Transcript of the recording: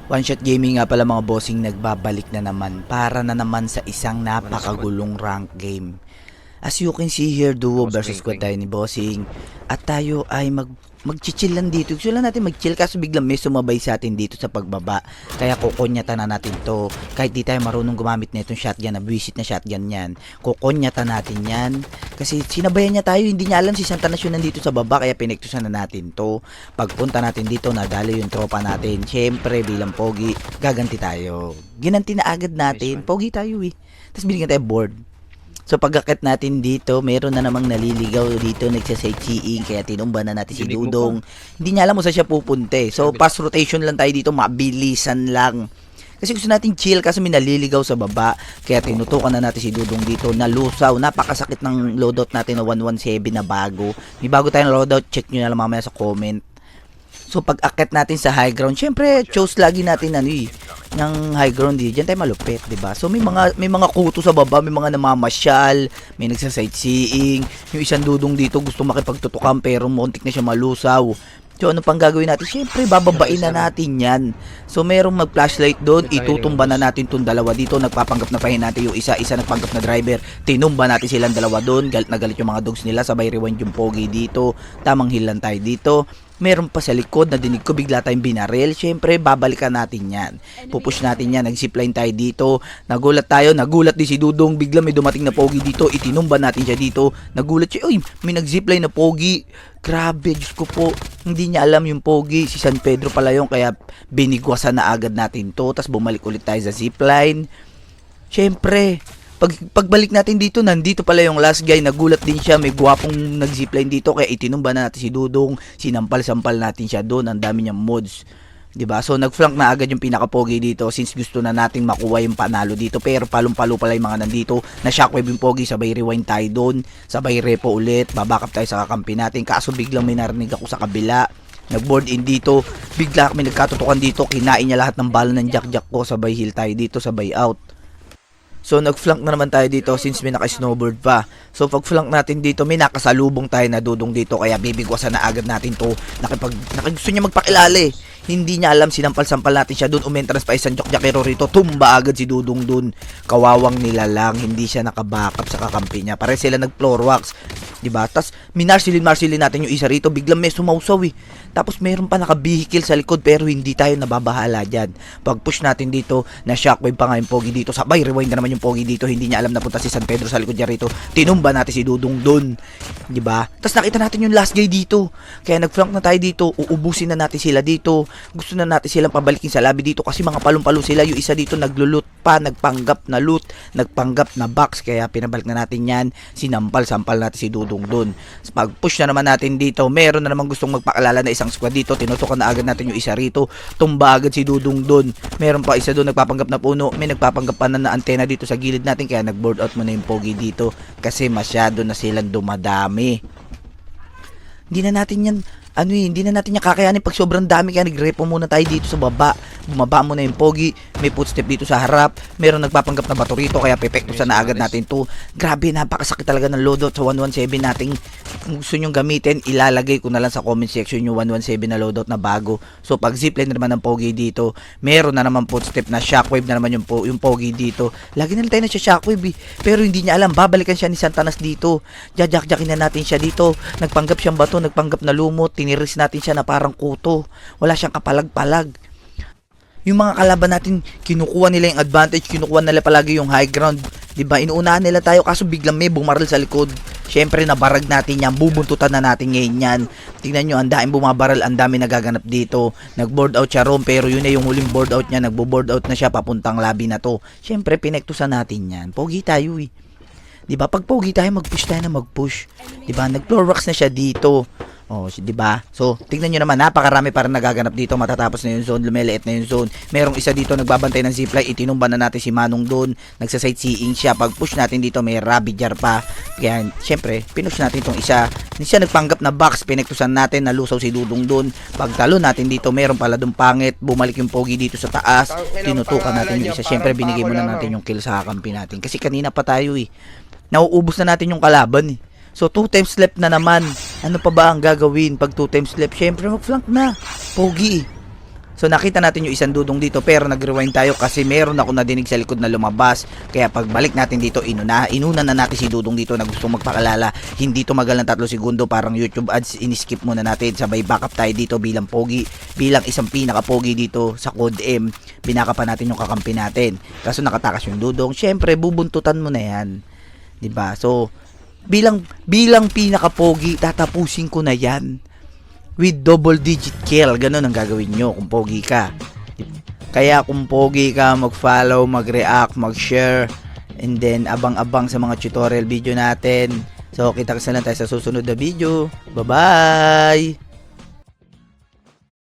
One Shot Gaming nga pala mga bossing, nagbabalik na naman para na naman sa isang napakagulong rank game. As you can see here, duo versus squad tayo ni bossing. At tayo ay mag-chill lang dito. Gusto lang natin mag-chill kaso biglang may sumabay sa atin dito sa pagbaba. Kaya kukonyatan na natin to. Kahit di tayo marunong gumamit na itong shotgun, na buwisit na shotgun yan. Kukonyatan natin yan. Kasi sinabayan niya tayo, hindi niya alam si Santa Nacion nandito sa baba. Kaya pinektusan na natin to. Pagpunta natin dito, nadali yung tropa natin. Syempre bilang pogi, gaganti tayo. Ginanti na agad natin. Pogi tayo eh. Tapos binigyan tayo board. So pagkakit natin dito, meron na namang naliligaw dito, nagsa-sightseeing, kaya tinumba na natin si Dudong. Hindi niya alam kung saan siya pupunte. So pass rotation lang tayo dito, mabilisan lang. Kasi gusto natin chill kasi may naliligaw sa baba. Kaya tinutukan na natin si Dudong dito, nalusaw. Napakasakit ng loadout natin na 117 na bago. May bago tayong loadout, check nyo na lang mamaya sa comment. So pag akit natin sa high ground, syempre choose lagi natin ng high ground diyan tayo malupit, 'di ba? So may mga kuto sa baba, may mga namamasyal, may nagsa-sightseeing, yung isang Dudong dito gusto makipagtutukan pero muntik na siya malusaw. So ano pang gagawin natin? Syempre bababain na natin 'yan. So merong mag-flashlight doon, itutumba na natin tong dalawa dito, nagpapanggap na pahin natin yung isa nagpanggap na driver. Tinumba natin silang dalawa doon, galit na galit yung mga dogs nila, sabay rewind yung pogi dito. Tamang heal lang tayo dito. Meron pa sa likod, nadinig ko bigla tayong binaril. Syempre, babalikan natin yan. Pupush natin yan, nag-zipline tayo dito. Nagulat din si Dudong. Bigla may dumating na pogi dito, itinumba natin siya dito. Nagulat siya, uy, may nag-zipline na pogi. Grabe, Diyos ko po. Hindi niya alam yung pogi. Si San Pedro pala yun, kaya binigwasan na agad natin to. Tapos bumalik ulit tayo sa zipline. Syempre, pagbalik natin dito, nandito pala yung last guy. Nagulat din siya, may gwapong nag-zipline dito, kaya itinumba na natin si Dudong. Sinampal-sampal natin siya doon, ang dami niyang mods. 'Di ba? So nag-flank na agad yung pinaka-pogi dito since gusto na nating makuha yung panalo dito. Pero palong-palo pala yung mga nandito. Na shockwave yung pogi, sabay rewind tayo doon. Sabay repo ulit, babackup tayo sa kakampi natin. Kaso biglang may narinig ako sa kabila. Nag-board in dito, bigla kami nagkatutukan dito. Kinain niya lahat ng bala ng jack-jack ko. Sabay heal tayo dito, sabay out. So nag-flank na naman tayo dito since may naka-snowboard pa. So pag-flank natin dito, may nakasalubong tayo na Dudong dito, kaya bibigwasan na agad natin to. Gusto niya magpakilala eh. Hindi niya alam, sinampal-sampal natin siya doon. Umentrance pa isang jokjakero rito, tumba agad si Dudong doon. Kawawang nila lang, hindi siya nakabackup sa kakampi niya. Pare sila nag-floor wax, diba? Tapos minarsilin natin yung isa rito, biglang may sumausaw eh. Tapos meron pa nakabihikil sa likod pero hindi tayo nababahala dyan. Pag push natin dito, na shockwave pa nga yung pogi dito. Sabay rewind na naman yung pogi dito. Hindi niya alam na punta si San Pedro sa likod niya rito. Tinumba natin si Dudong dun. Diba? Tapos nakita natin yung last guy dito. Kaya nag-flank na tayo dito. Uubusin na natin sila dito. Gusto na natin silang pabalikin sa lobby dito kasi mga palong-palo sila. Yung isa dito naglulut pa, nagpanggap na loot, nagpanggap na box. Kaya pinabalik na natin yan. Sinampal-sampal natin si Dudong dun. Pag push na naman natin dito, meron na naman gustong magpakilala na isang squad dito. Tinutukan na agad natin yung isa rito. Tumba agad si Dudong dun. Meron pa isa doon nagpapanggap na puno. May nagpapanggap pa na antena dito sa gilid natin. Kaya nag-board out mo na yung pogi dito. Kasi masyado na silang dumadami. Hindi na natin yan hindi na natin yung kakayanin pag sobrang dami, kaya nagrepo muna tayo dito sa baba. Bumaba muna yung pogi, may footstep dito sa harap, meron nagpapanggap na bato rito, kaya pepektusan na agad natin to. Grabe, napakasakit talaga ng loadout sa 117 nating. Kung gusto nyong gamitin, ilalagay ko na lang sa comment section yung 117 na loadout na bago. So pag zipline na naman ng pogi dito, meron na naman footstep na shockwave na naman yung pogi dito. Lagi na lang tayo na siya shockwave pero hindi niya alam, babalikan siya ni Santanas dito. Jajakjakin na natin siya dito. Nagpanggap siyang bato, nagpanggap na lumot, tiniris natin siya na parang kuto. Wala siyang kapalag-palag. Yung mga kalaban natin, kinukuha nila yung advantage, kinukuha nila palagi yung high ground. Diba? Inuunahan nila tayo kaso biglang may bumaril sa likod. Syempre nabarag natin yan, bubuntutan na natin ngayon yan. Tingnan nyo, ang daming bumabaril, ang daming nagaganap dito. Nag-board out siya ron, pero yun na yung huling board out niya. Nagbo-board out na siya papuntang lobby na to. Syempre pinektusan natin yan. Pogi tayo eh. Diba? Pag pogi tayo, mag-push tayo na mag-push. Diba? Nag-floor wax na siya dito. Oh, 'di ba? So, tingnan niyo naman, napakarami para nagaganap dito. Matatapos na yung zone, lumiliit na yung zone. Merong isa dito nagbabantay ng zipline, itinumba na natin si Manong doon. Nagsa-sightseeing siya. Pag push natin dito, may rabbit jar pa. Kaya, syempre, pinush natin itong isa. Hindi siya nagpanggap na box, pinektusan natin, nalusaw si Dudong doon. Pag talo natin dito, meron pala doon pangit. Bumalik yung pogi dito sa taas. Tinutukan natin yung isa. Syempre, binigay muna natin yung kill sa kakampi natin. Kasi kanina pa tayo eh. Nauubos na natin yung kalaban eh. So 2 times left na naman. Ano pa ba ang gagawin pag 2 times left? Syempre mag-flank na. Pogi. So nakita natin yung isang dudong dito pero nag-rewind tayo kasi meron ako nadinig sa likod na lumabas. Kaya pagbalik natin dito, inuna na natin si dudong dito na gusto magpakalala. Hindi tumagal ng 3 segundo, parang YouTube ads, in-skip muna natin. Sabay backup tayo dito bilang pogi, bilang isang pinaka-pogi dito sa Code M. Binaka pa natin yung kakampi natin. Kaso nakatakas yung dudong. Syempre, bubuntutan mo na yan. 'Di ba? So, bilang pinaka-pogi, tatapusin ko na yan. With double digit kill, ganun ang gagawin nyo kung pogi ka. Kaya kung pogi ka, mag-follow, mag-react, mag-share, and then abang-abang sa mga tutorial video natin. So, kita-kita lang tayo sa susunod na video. Bye-bye!